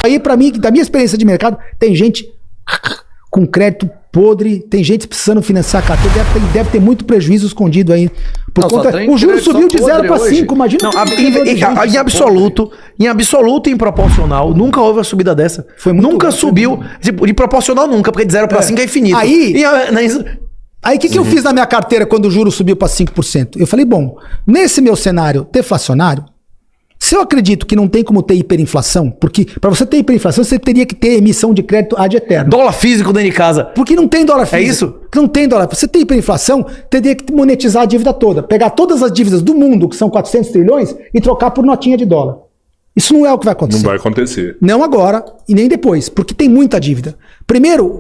Aí, para mim, da minha experiência de mercado, tem gente com crédito podre, tem gente precisando financiar a carteira, deve ter muito prejuízo escondido aí. Por conta, o juro subiu de 0 para 5, imagina. Não, em absoluto e em proporcional, nunca houve uma subida dessa. Nunca subiu, de proporcional nunca, porque de 0 para 5 é infinito. Aí o que eu fiz na minha carteira quando o juro subiu para 5%? Eu falei, bom, nesse meu cenário deflacionário, se eu acredito que não tem como ter hiperinflação, porque para você ter hiperinflação, você teria que ter emissão de crédito ad eterno. Dólar físico dentro de casa. Porque não tem dólar físico. É isso? Não tem dólar. Você ter hiperinflação, teria que monetizar a dívida toda. Pegar todas as dívidas do mundo, que são 400 trilhões, e trocar por notinha de dólar. Isso não é o que vai acontecer. Não vai acontecer. Não agora e nem depois, porque tem muita dívida. O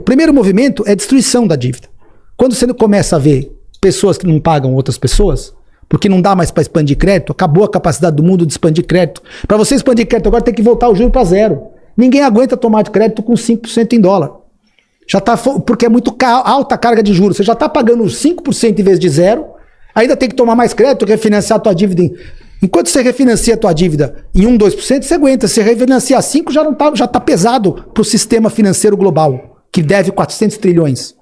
primeiro movimento é a destruição da dívida. Quando você começa a ver pessoas que não pagam outras pessoas, porque não dá mais para expandir crédito, acabou a capacidade do mundo de expandir crédito. Para você expandir crédito agora tem que voltar o juro para 0. Ninguém aguenta tomar de crédito com 5% em dólar. Já tá, porque é muito alta a carga de juros. Você já está pagando 5% em vez de 0, ainda tem que tomar mais crédito, refinanciar a tua dívida. Enquanto você refinancia a tua dívida em 1, 2%, você aguenta. Se refinanciar 5%, já tá pesado para o sistema financeiro global, que deve 400 trilhões.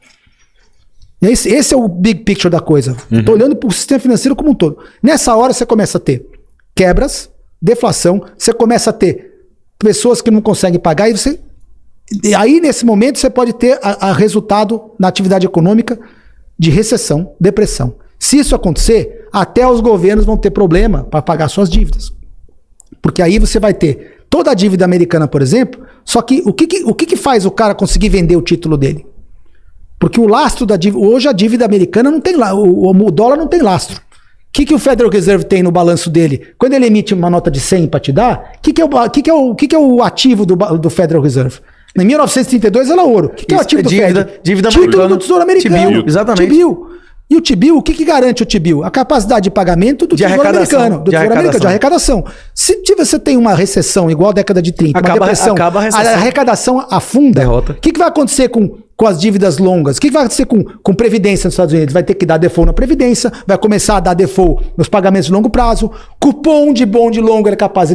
Esse é o big picture da coisa. Estou olhando para o sistema financeiro como um todo. Nessa hora você começa a ter quebras, deflação, você começa a ter pessoas que não conseguem pagar e aí nesse momento você pode ter a resultado na atividade econômica de recessão, depressão. Se isso acontecer, até os governos vão ter problema para pagar suas dívidas. Porque aí você vai ter toda a dívida americana, por exemplo, só que o que faz o cara conseguir vender o título dele? Porque o lastro da dívida... Hoje a dívida americana não tem... O dólar não tem lastro. O que o Federal Reserve tem no balanço dele? Quando ele emite uma nota de 100 para te dar, o que é o ativo do Federal Reserve? Em 1932 era ouro. O que é o ativo do Fed? Dívida Título do Tesouro Americano. T-bill, exatamente. T-bill. E o T-bill, o que garante o T-bill? A capacidade de pagamento do Tesouro Americano. Do Tesouro Americano, de arrecadação. Se você tem uma recessão igual a década de 30, uma depressão, a arrecadação afunda. Derrota. O que vai acontecer com as dívidas longas? O que vai acontecer com Previdência nos Estados Unidos? Vai ter que dar default na Previdência, vai começar a dar default nos pagamentos de longo prazo, cupom de bonde longo é capaz.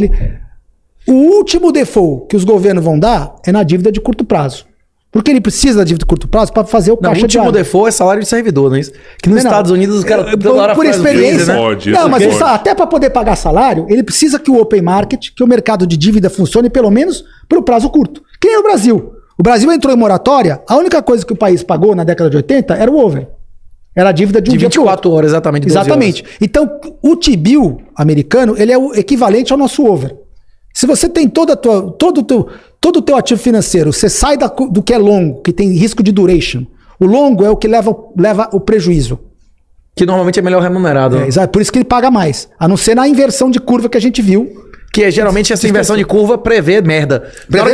O último default que os governos vão dar é na dívida de curto prazo. Porque ele precisa da dívida de curto prazo para fazer o caixa de último default é salário de servidor, não é isso? Que nos Estados Unidos os caras por experiência, pode, não, mas pode. Até para poder pagar salário, ele precisa que o open market, que o mercado de dívida funcione pelo menos pelo prazo curto. Que nem o Brasil. O Brasil entrou em moratória, a única coisa que o país pagou na década de 80 era o over. Era a dívida de um dia 24 horas, exatamente. Exatamente. Horas. Então, o T-bill americano, ele é o equivalente ao nosso over. Se você tem todo o teu ativo financeiro, você sai do que é longo, que tem risco de duration. O longo é o que leva o prejuízo. Que normalmente é melhor remunerado. Exato, por isso que ele paga mais. A não ser na inversão de curva que a gente viu. Que é, geralmente essa inversão de curva prevê merda. Na hora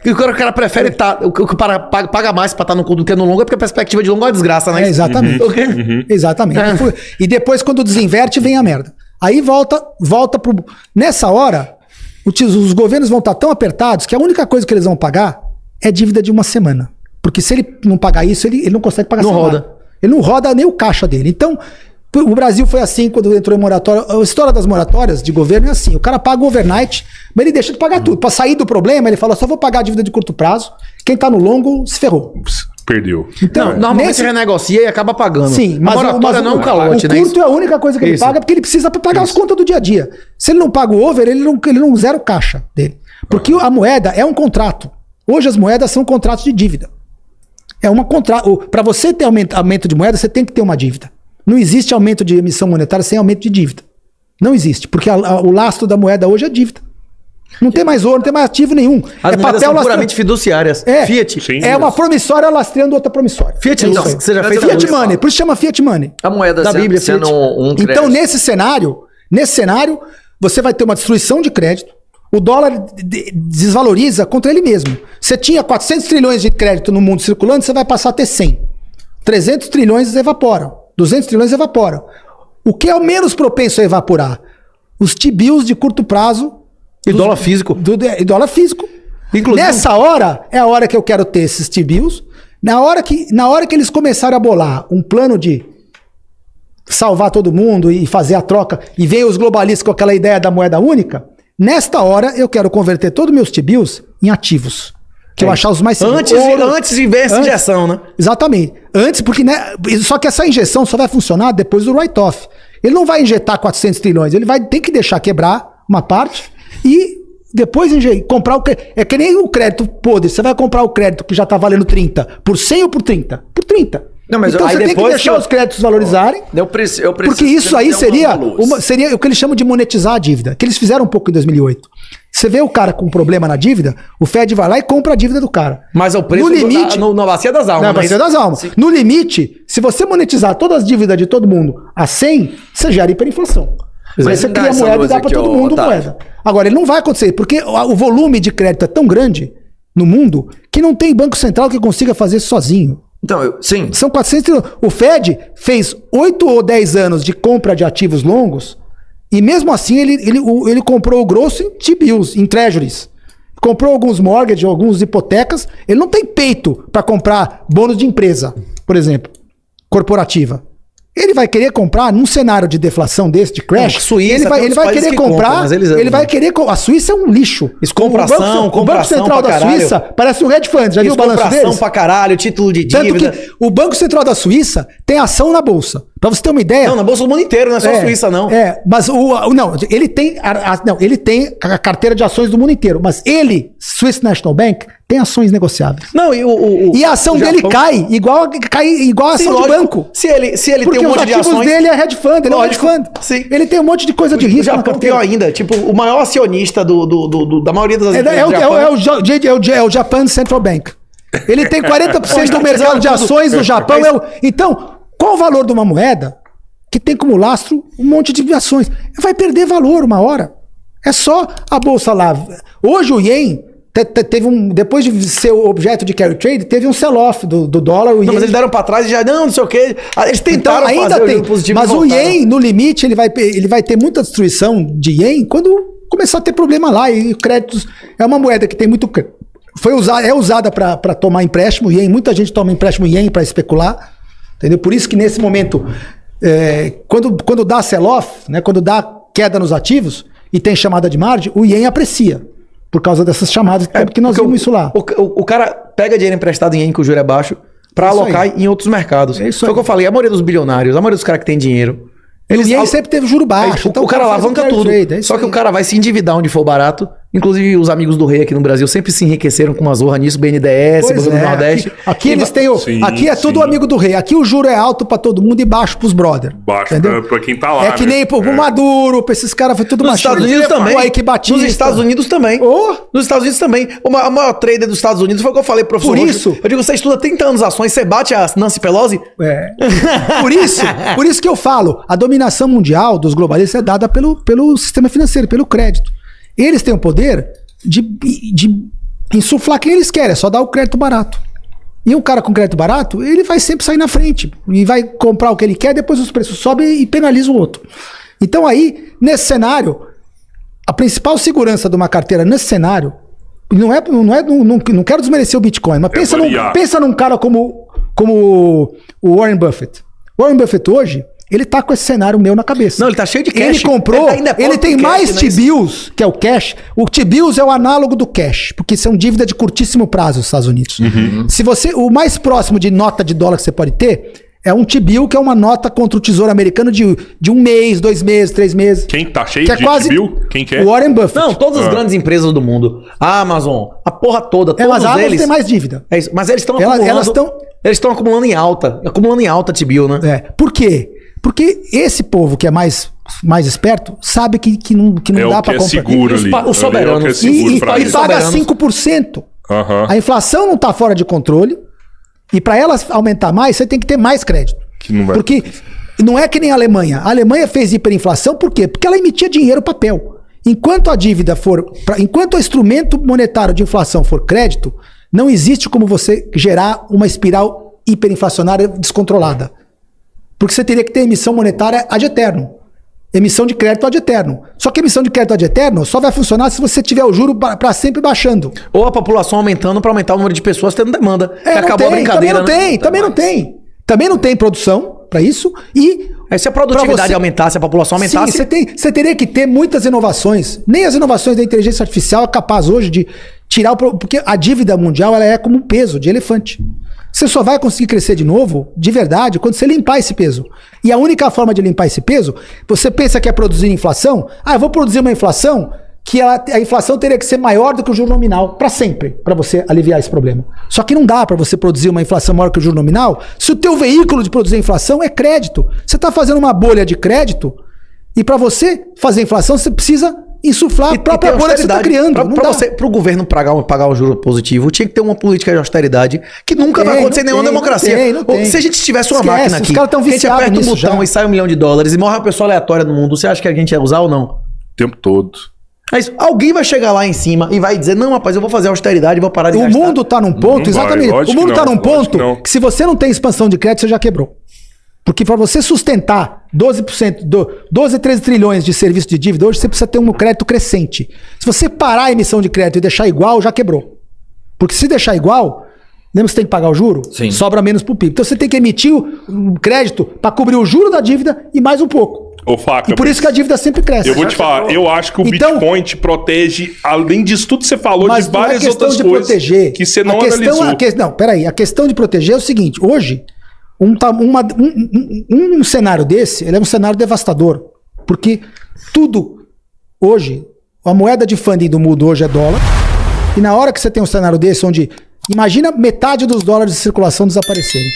que o cara prefere paga mais pra estar no curto do que no longo, é porque a perspectiva de longo é uma desgraça, né? Exatamente. Exatamente. E depois, quando desinverte, vem a merda. Aí volta pro... Nessa hora... Os governos vão estar tão apertados que a única coisa que eles vão pagar é dívida de uma semana. Porque se ele não pagar isso, ele não consegue pagar salário. Roda. Ele não roda nem o caixa dele. Então, o Brasil foi assim quando entrou em moratória. A história das moratórias de governo é assim. O cara paga o overnight, mas ele deixa de pagar tudo. Para sair do problema, ele fala, só vou pagar a dívida de curto prazo. Quem tá no longo, se ferrou. Perdeu. Então, normalmente renegocia e acaba pagando. Sim, mas moratória não é um calote, né? O curto é a única coisa que ele paga, porque ele precisa pagar as contas do dia a dia. Se ele não paga o over, ele não zera o caixa dele. Porque a moeda é um contrato. Hoje as moedas são contratos de dívida. É uma contrato. Para você ter aumento de moeda, você tem que ter uma dívida. Não existe aumento de emissão monetária sem aumento de dívida. Não existe, porque o lastro da moeda hoje é dívida. Não tem mais ouro, não tem mais ativo nenhum. As moedas são puramente fiduciárias. Fiat. Sim, é uma promissória lastreando outra promissória. Fiat, então, você já fez Fiat Money, por isso chama Fiat Money. A moeda da Bíblia, sendo um crédito. Então, nesse cenário, você vai ter uma destruição de crédito. O dólar desvaloriza contra ele mesmo. Você tinha 400 trilhões de crédito no mundo circulando, você vai passar a ter 100. 300 trilhões evaporam. 200 trilhões evaporam. O que é o menos propenso a evaporar? Os T-bills de curto prazo. E dólar físico. E dólar físico. Inclusive, nessa hora, é a hora que eu quero ter esses T-bills. Na hora que eles começarem a bolar um plano de salvar todo mundo e fazer a troca, e vem os globalistas com aquela ideia da moeda única, Nesta hora, eu quero converter todos os meus T-bills em ativos. Que eu achar os mais seguros. Antes de ver essa injeção, né? Exatamente. Antes, porque só que essa injeção só vai funcionar depois do write-off. Ele não vai injetar 400 trilhões, ele vai ter que deixar quebrar uma parte e depois comprar o crédito. É que nem o crédito podre. Você vai comprar o crédito que já está valendo 30 por 100 ou por 30? Por 30. Não, mas então aí você tem que deixar os créditos valorizarem. Eu preciso porque isso aí seria o que eles chamam de monetizar a dívida, que eles fizeram um pouco em 2008. Você vê o cara com problema na dívida, o Fed vai lá e compra a dívida do cara. Mas é o preço no limite, na bacia das almas. Na bacia das almas. Sim. No limite, se você monetizar todas as dívidas de todo mundo a 100, você gera hiperinflação. Mas você cria moeda e dá para todo mundo moeda. Agora, ele não vai acontecer, porque o volume de crédito é tão grande no mundo que não tem banco central que consiga fazer isso sozinho. Então, sim. São 400 trilhões. O Fed fez 8 ou 10 anos de compra de ativos longos e mesmo assim ele comprou o grosso em T-bills, em treasuries. Comprou alguns mortgage, algumas hipotecas. Ele não tem peito para comprar bônus de empresa, por exemplo, corporativa. Ele vai querer comprar num cenário de deflação desse, de crash. Suíça, ele vai querer comprar. Ele vai querer. A Suíça é um lixo. O Banco Central da Suíça parece um hedge fund. Já viu o balanço deles? Pra caralho, título de dívida. Tanto que o Banco Central da Suíça tem ação na bolsa. Pra você ter uma ideia. Não, na bolsa do mundo inteiro, não é só a Suíça, não. Mas ele tem a carteira de ações do mundo inteiro. Mas ele, Swiss National Bank, tem ações negociáveis. Não, e a ação dele cai igual a ação de banco. Se ele tem um monte de ações... Porque os ativos dele é hedge fund, ele é um hedge fund. Sim. Ele tem um monte de coisa de risco na carteira. Pior ainda, tipo, o maior acionista da maioria das empresas é o Japan Central Bank. Ele tem 40% do mercado de ações do Japão. Então, qual o valor de uma moeda que tem como lastro um monte de ações? Vai perder valor uma hora. É só a bolsa lá. Hoje o Yen... Teve depois de ser objeto de carry trade, teve um sell-off do dólar. Mas eles deram para trás e já, não sei o quê. Eles tentaram então, ainda tem. Mas o Yen, no limite, ele vai ter muita destruição de Yen quando começar a ter problema lá. E créditos é uma moeda que tem muito... É usada para tomar empréstimo Yen. Muita gente toma empréstimo Yen para especular. Entendeu? Por isso que nesse momento, quando dá sell-off, né, quando dá queda nos ativos e tem chamada de margem, o Yen aprecia. Por causa dessas chamadas, porque nós vimos isso lá. O cara pega dinheiro emprestado em ien, que o juro é baixo, para alocar em outros mercados. Foi o que eu falei, a maioria dos bilionários, a maioria dos caras que tem dinheiro... O Yen sempre teve juro baixo. Então o cara alavanca tudo. Só que o cara vai se endividar onde for barato. Inclusive, os amigos do rei aqui no Brasil sempre se enriqueceram com uma zorra nisso, BNDES, Banco do Nordeste. Aqui eles têm aqui é tudo amigo do rei. Aqui o juro é alto pra todo mundo e baixo pros brother. Baixo pra quem tá lá. É que nem pro Maduro, pra esses caras foi tudo nos Estados Unidos também. Nos Estados Unidos também. Nos Estados Unidos também. O maior trader dos Estados Unidos foi o que eu falei, professor. Por isso. Eu digo, você estuda 30 anos ações, você bate a Nancy Pelosi? Por isso que eu falo, a dominação mundial dos globalistas é dada pelo sistema financeiro, pelo crédito. Eles têm o poder de insuflar quem eles querem, é só dar o crédito barato. E um cara com crédito barato, ele vai sempre sair na frente e vai comprar o que ele quer, depois os preços sobem e penaliza o outro. Então aí, nesse cenário, a principal segurança de uma carteira nesse cenário, não quero desmerecer o Bitcoin, mas pensa num cara como o Warren Buffett. Warren Buffett hoje, ele tá com esse cenário meu na cabeça. Não, ele tá cheio de cash. Ele comprou, ele tem mais T-bills, que é o cash. O T-bills é o análogo do cash, porque são dívida de curtíssimo prazo nos Estados Unidos. Se você, o mais próximo de nota de dólar que você pode ter é um T-bill, que é uma nota contra o Tesouro Americano de 1 mês, 2 meses, 3 meses. Quem tá cheio de T-bill? Quem quer? O Warren Buffett. Não, todas as grandes empresas do mundo. A Amazon, a porra toda, todos mas a Amazon eles... tem mais dívida. É isso, mas eles estão acumulando... Eles estão acumulando em alta T-bill, né? Por quê? Porque esse povo que é mais esperto sabe que não dá para comprar. Seguro ali. O soberano. E paga 5%. A inflação não está fora de controle. E para ela aumentar mais, você tem que ter mais crédito. Porque não é que nem a Alemanha. A Alemanha fez hiperinflação por quê? Porque ela emitia dinheiro papel. Enquanto a dívida enquanto o instrumento monetário de inflação for crédito, não existe como você gerar uma espiral hiperinflacionária descontrolada. Porque você teria que ter emissão monetária ad eterno. Emissão de crédito ad eterno. Só que a emissão de crédito ad eterno só vai funcionar se você tiver o juro para sempre baixando. Ou a população aumentando para aumentar o número de pessoas tendo demanda. Acabou a brincadeira. Também não tem. Também não tem produção para isso. E se a produtividade aumentasse, a população aumentasse... Sim, você teria que ter muitas inovações. Nem as inovações da inteligência artificial é capaz hoje de tirar... Porque a dívida mundial ela é como um peso de elefante. Você só vai conseguir crescer de novo, de verdade, quando você limpar esse peso. E a única forma de limpar esse peso, você pensa que é produzir inflação? Eu vou produzir uma inflação que a inflação teria que ser maior do que o juro nominal para sempre, para você aliviar esse problema. Só que não dá para você produzir uma inflação maior que o juro nominal se o teu veículo de produzir inflação é crédito. Você está fazendo uma bolha de crédito e para você fazer inflação você precisa insuflar a própria bolha que você está criando. Para o governo pagar um juro positivo, tinha que ter uma política de austeridade que nunca vai acontecer em nenhuma democracia. Não tem. Se a gente tivesse uma máquina aqui, os caras estão viciados a gente aperta um botão já. e sai $1 milhão e morre uma pessoa aleatória no mundo, você acha que a gente ia usar ou não? O tempo todo. Mas alguém vai chegar lá em cima e vai dizer, não, rapaz, eu vou fazer austeridade e vou parar de gastar. O mundo tá num ponto, exatamente. O mundo tá num ponto que se você não tem expansão de crédito, você já quebrou. Porque para você sustentar 12%, 12, 13 trilhões de serviço de dívida, hoje você precisa ter um crédito crescente. Se você parar a emissão de crédito e deixar igual, já quebrou. Porque se deixar igual, lembra que você tem que pagar o juro? Sim. Sobra menos pro PIB. Então você tem que emitir o crédito para cobrir o juro da dívida e mais um pouco. Ô, Faca, E por isso que a dívida sempre cresce. eu vou te falar, eu acho que o Bitcoin te protege, além disso tudo que você falou, de várias outras coisas proteger, que você não analisou. Não, peraí. A questão de proteger é o seguinte. Hoje, um cenário desse, ele é um cenário devastador. Porque tudo, hoje, a moeda de funding do mundo hoje é dólar. E na hora que você tem um cenário desse, onde, imagina metade dos dólares de circulação desaparecerem.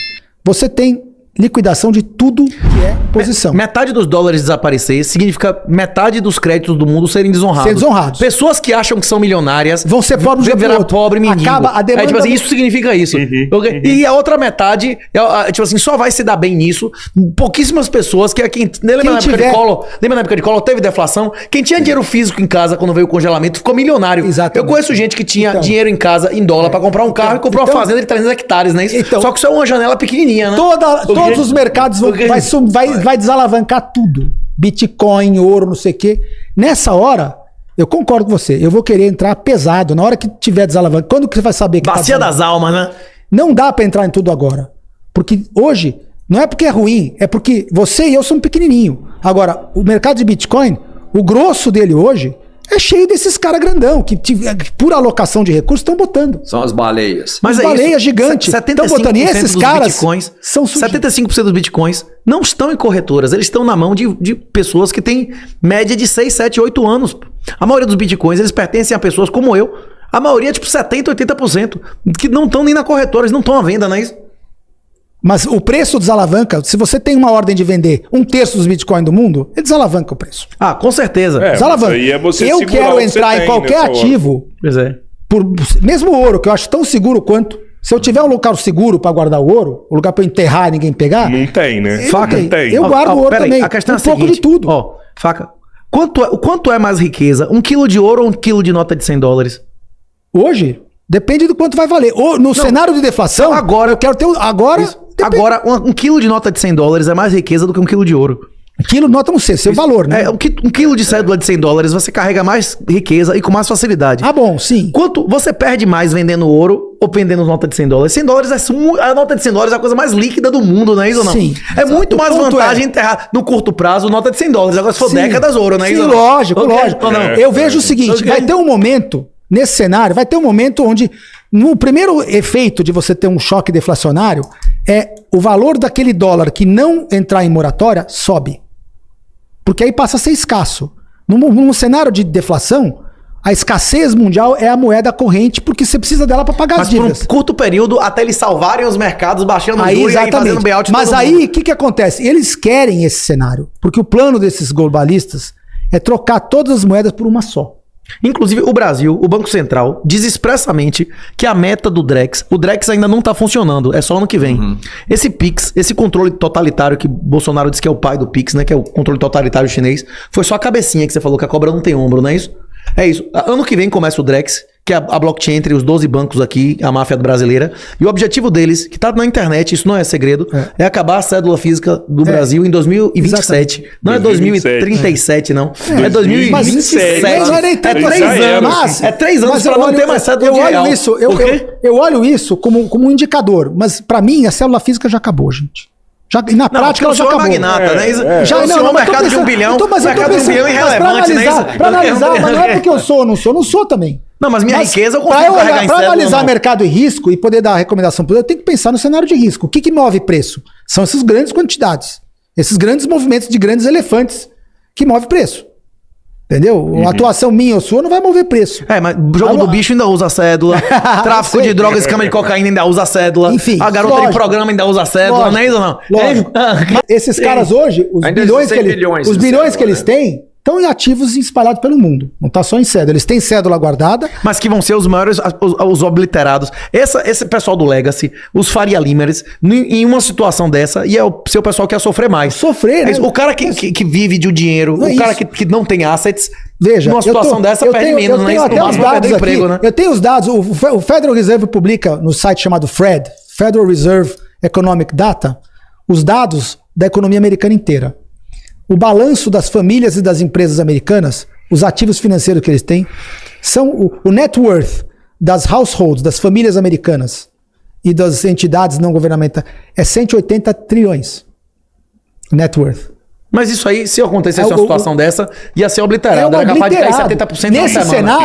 Você tem liquidação de tudo que é posição. Metade dos dólares desaparecer significa metade dos créditos do mundo serem desonrados. Ser desonrados. Pessoas que acham que são milionárias vão ser pobres vão virar outro. pobre mendigo. Acaba a demanda. Tipo assim, isso significa isso. E a outra metade, tipo assim, só vai se dar bem nisso. Pouquíssimas pessoas que lembra na época de Collor teve deflação. Quem tinha dinheiro físico em casa quando veio o congelamento ficou milionário. Exatamente. Eu conheço gente que tinha dinheiro em casa em dólar pra comprar um carro e comprou uma fazenda de 300 hectares, né? Só que isso é uma janela pequenininha, né? Todos os mercados vai desalavancar tudo. Bitcoin, ouro, não sei o quê. Nessa hora, eu concordo com você. Eu vou querer entrar pesado. Na hora que tiver desalavanca. Quando que você vai saber que Bacia das almas, né? Não dá pra entrar em tudo agora. Porque hoje, não é porque é ruim, é porque você e eu somos pequenininho. Agora, o mercado de Bitcoin, o grosso dele hoje é cheio desses caras grandão, que por alocação de recursos estão botando. São as baleias. Mas as baleias gigantes estão botando. E esses caras bitcoins, são 75% dos bitcoins não estão em corretoras, eles estão na mão de pessoas que têm média de 6, 7, 8 anos. A maioria dos bitcoins, eles pertencem a pessoas como eu. A maioria, tipo 70, 80%, que não estão nem na corretora, eles não estão à venda, não é isso? Mas o preço desalavanca. Se você tem uma ordem de vender 1/3 dos bitcoins do mundo, ele desalavanca o preço. Ah, com certeza. Desalavanca. Aí é você eu quero entrar em qualquer ativo, Pois é. mesmo o ouro, que eu acho tão seguro quanto. Se eu tiver um local seguro para guardar o ouro, um lugar para enterrar e ninguém pegar. Não tem, né? Faca, não tem. Eu guardo o ouro também. A questão é a pouco seguinte, de tudo. Ó, Faca, quanto é mais riqueza? 1 quilo de ouro ou 1 quilo de nota de $100? Hoje, depende do quanto vai valer. No cenário de deflação, agora eu quero ter. Agora. Agora, 1 quilo de nota de $100 é mais riqueza do que 1 quilo de ouro. Quilo, nota não sei, seu valor, né? 1 quilo de cédula de $100 você carrega mais riqueza e com mais facilidade. Ah, bom, sim. Quanto você perde mais vendendo ouro ou vendendo nota de $100? $100 a nota de $100 é a coisa mais líquida do mundo, não é isso ou não? Sim. É muito mais vantagem enterrar no curto prazo nota de $100. Agora, se for décadas, ouro, não é isso? Sim, lógico, Okay? lógico. Ou não? Eu vejo o seguinte, vai ter um momento, nesse cenário, vai ter um momento onde, no primeiro efeito de você ter um choque deflacionário, é o valor daquele dólar que não entrar em moratória sobe. Porque aí passa a ser escasso. Num cenário de deflação, a escassez mundial é a moeda corrente, porque você precisa dela para pagar as dívidas. Por um curto período, até eles salvarem os mercados, baixando o Aí, juros e aí exatamente. fazendo buyout. Mas aí, o que acontece? Eles querem esse cenário, porque o plano desses globalistas é trocar todas as moedas por uma só. Inclusive, o Brasil, o Banco Central, diz expressamente que a meta do Drex, o Drex ainda não tá funcionando, é só ano que vem. Esse Pix, esse controle totalitário que Bolsonaro diz que é o pai do Pix, né, que é o controle totalitário chinês, foi só a cabecinha que você falou que a cobra não tem ombro, não é isso? É isso. Ano que vem começa o Drex, que é a blockchain entre os 12 bancos aqui, a máfia brasileira. E o objetivo deles, que tá na internet, isso não é segredo, é acabar a cédula física do Brasil em 2027. Exatamente. Não é 2037, não. É 2027. Não é nem tanto, é 3 anos. Mas, é 3 anos pra não ter mais cédula de real. Eu olho isso como um indicador, mas pra mim a célula física já acabou, gente. Já, e na prática ela já acabou. Magnata, né? Já não, mercado de 1 bilhão. Mercado de 1 bilhão é irrelevante, né? Pra analisar, mas não é porque eu sou, não sou também. Não, mas minha riqueza eu consigo carregar em Pra cédula, analisar não. mercado e risco e poder dar recomendação para eu tenho que pensar no cenário de risco. O que move preço? São essas grandes quantidades. Esses grandes movimentos de grandes elefantes que move preço. Entendeu? A atuação minha ou sua não vai mover preço. Mas o jogo do bicho ainda usa cédula. Tráfico de drogas, esquema de cocaína ainda usa cédula. Enfim, a garota lógico. de programa ainda usa cédula, não é isso não? Lógico. Mas esses caras hoje, os Ainda bilhões existem que, bilhões os de bilhões cédula, que eles têm estão em ativos espalhados pelo mundo. Não está só em cédula. Eles têm cédula guardada. Mas que vão ser os maiores, os obliterados. Esse pessoal do Legacy, os Faria Limers, em uma situação dessa, e é o seu pessoal que ia sofrer mais. Sofrer, né? O cara que vive de dinheiro, Não é o cara isso. que não tem assets, Veja, numa situação dessa perde menos, né? Eu tenho até os dados aqui. Emprego, né? Eu tenho os dados. O Federal Reserve publica no site chamado FRED, Federal Reserve Economic Data, os dados da economia americana inteira. O balanço das famílias e das empresas americanas, os ativos financeiros que eles têm, são o net worth das households, das famílias americanas e das entidades não governamentais, é 180 trilhões. Net worth. Mas isso aí, se acontecesse uma situação dessa, ia ser obliterado. Era capaz de cair 70% nesse na semana.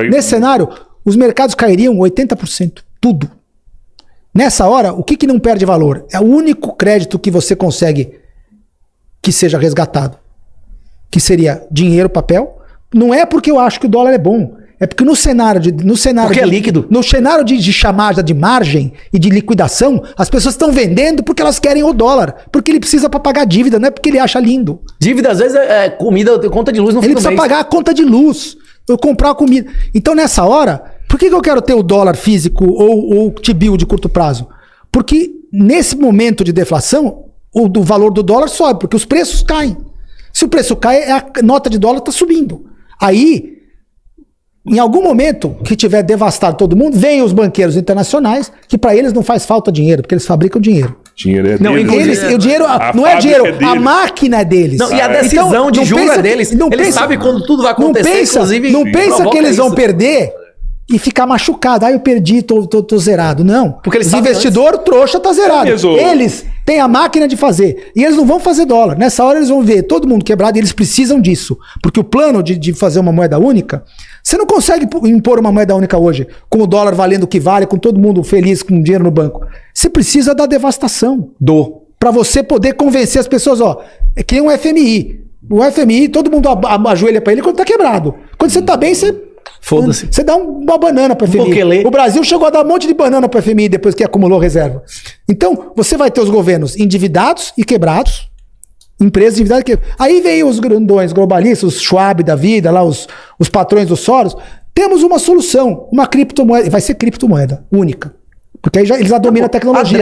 nesse cenário, os mercados cairiam 80%. Tudo. Nessa hora, o que não perde valor? É o único crédito que você consegue que seja resgatado. Que seria dinheiro, papel. Não é porque eu acho que o dólar é bom. É porque no cenário é líquido. No cenário de chamada de margem e de liquidação, as pessoas estão vendendo porque elas querem o dólar. Porque ele precisa para pagar dívida, não é porque ele acha lindo. Dívida, às vezes, é comida, conta de luz no fim Ele do precisa mês. pagar a conta de luz, eu comprar a comida. Então, nessa hora, por que eu quero ter o dólar físico ou o T-bill de curto prazo? Porque nesse momento de deflação, o valor do dólar sobe, porque os preços caem. Se o preço cai, a nota de dólar está subindo. Aí, em algum momento que tiver devastado todo mundo, vem os banqueiros internacionais, que para eles não faz falta dinheiro, porque eles fabricam dinheiro. Dinheiro é Não, deles. O dinheiro A não é dinheiro, fábrica é a deles. máquina é deles. Não, e a decisão de não juro pensa é deles. que- não Eles pensa- sabem quando tudo vai acontecer, inclusive. Não pensa provoca que eles vão isso. perder e ficar machucado. Ah, eu perdi, tô zerado. Não. Porque eles Os sabem investidores, trouxa, tá zerado. É mesmo. Eles têm a máquina de fazer. E eles não vão fazer dólar. Nessa hora eles vão ver todo mundo quebrado e eles precisam disso. Porque o plano de fazer uma moeda única, você não consegue impor uma moeda única hoje, com o dólar valendo o que vale, com todo mundo feliz, com dinheiro no banco. Você precisa da devastação. Pra você poder convencer as pessoas, ó, é que nem um FMI. O FMI, todo mundo ajoelha pra ele quando tá quebrado. Quando você tá bem, você... Foda-se. Você dá uma banana para FMI. Boquelê. O Brasil chegou a dar um monte de banana para FMI depois que acumulou reserva. Então, você vai ter os governos endividados e quebrados, empresas endividadas e quebradas. Aí vem os grandões globalistas, os Schwab da vida, lá os patrões dos Soros. Temos uma solução, uma criptomoeda. Vai ser criptomoeda única. Porque aí eles dominam a tecnologia.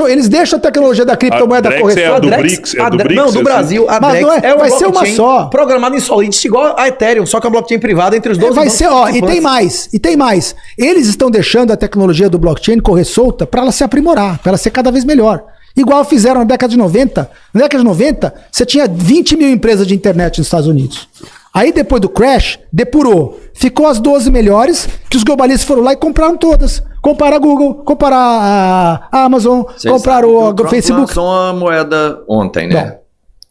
Eles deixam a tecnologia da criptomoeda A Drex correção. é a do BRICS, é do BRICS, Não, do assim. Brasil. A Mas Drex não é- um vai ser uma blockchain só. programado em Solidity igual a Ethereum, só que a blockchain privada entre os dois. Vai ser, ó, e tem mais. Eles estão deixando a tecnologia do blockchain correr solta para ela se aprimorar, para ela ser cada vez melhor. Igual fizeram na década de 90. Na década de 90, você tinha 20 mil empresas de internet nos Estados Unidos. Aí depois do crash, depurou. Ficou as 12 melhores, que os globalistas foram lá e compraram todas. Compraram a Google, compraram a Amazon, Vocês compraram sabem que o Trump Facebook. lançou uma moeda ontem, né?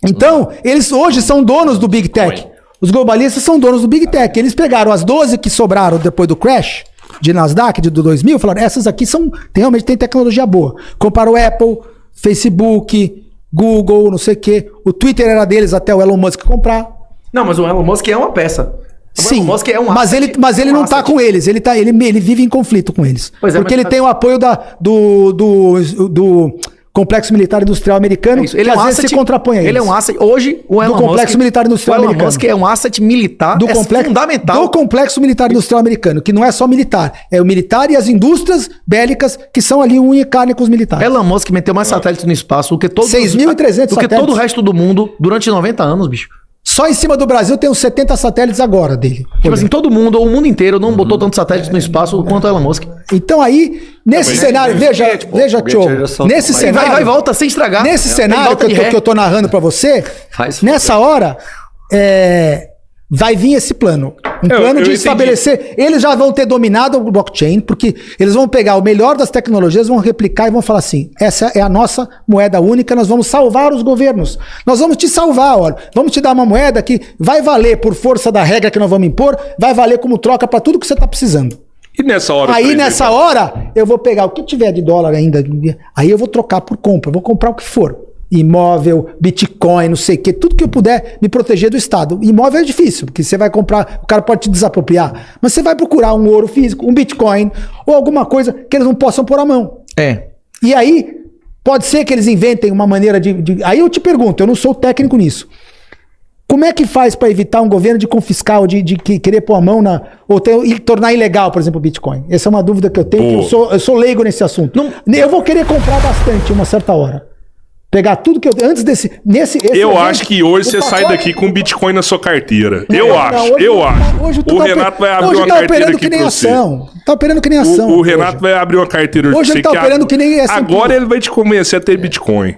Então, eles hoje são donos do Big Tech. Os globalistas são donos do Big Tech. Eles pegaram as 12 que sobraram depois do crash de Nasdaq do 2000, falaram, essas aqui realmente tem tecnologia boa. Compraram Apple, Facebook, Google, não sei o quê. O Twitter era deles até o Elon Musk comprar. Não, mas o Elon Musk é uma peça. O Sim, Elon Musk é um mas ele não tá com eles. Ele vive em conflito com eles. Pois é, porque mas ele tem o apoio do Complexo Militar Industrial Americano, Isso, ele que é um às vezes asset, se contrapõe a eles. ele é um asset. Hoje, o Elon Complexo Musk, Militar Industrial o Elon Americano. Musk é um asset militar, do complexo, fundamental. do Complexo Militar Industrial Americano, que não é só militar, é o militar e as indústrias bélicas que são ali unha e carne com os militares. Elon Musk meteu mais satélites no espaço do que todo 6.300 do que todo o satélites. resto do mundo durante 90 anos, bicho. Só em cima do Brasil tem uns 70 satélites agora dele. Tipo assim, todo mundo, o mundo inteiro não botou tantos satélites no espaço quanto o Elon Musk. Então aí, nesse cenário, veja, Tio, nesse cenário... Vai e volta sem estragar. Nesse cenário que eu tô narrando pra você, nessa hora, vai vir esse plano. Um plano de estabelecer... Eles já vão ter dominado o blockchain, porque eles vão pegar o melhor das tecnologias, vão replicar e vão falar assim, essa é a nossa moeda única, nós vamos salvar os governos. Nós vamos te salvar, olha. Vamos te dar uma moeda que vai valer por força da regra que nós vamos impor, vai valer como troca para tudo que você tá precisando. E nessa hora... Aí nessa hora, eu vou pegar o que tiver de dólar ainda, aí eu vou trocar por compra, eu vou comprar o que for. Imóvel, Bitcoin, não sei o que, tudo que eu puder me proteger do Estado. Imóvel é difícil, porque você vai comprar, o cara pode te desapropriar, mas você vai procurar um ouro físico, um Bitcoin, ou alguma coisa que eles não possam pôr a mão. E aí, pode ser que eles inventem uma maneira de... Aí eu te pergunto, eu não sou técnico nisso. Como é que faz para evitar um governo de confiscar ou de querer pôr a mão e tornar ilegal, por exemplo, o Bitcoin? Essa é uma dúvida que eu tenho, que eu sou leigo nesse assunto. Eu vou querer comprar bastante uma certa hora. Pegar tudo que eu... Antes desse... Eu acho que hoje você sai daqui com Bitcoin na sua carteira. Eu acho. Hoje o Renato vai abrir uma carteira aqui pra você. Tá operando que nem ação. O Renato vai abrir uma carteira hoje ele tá operando que nem S&P. Agora ele vai te convencer a ter Bitcoin.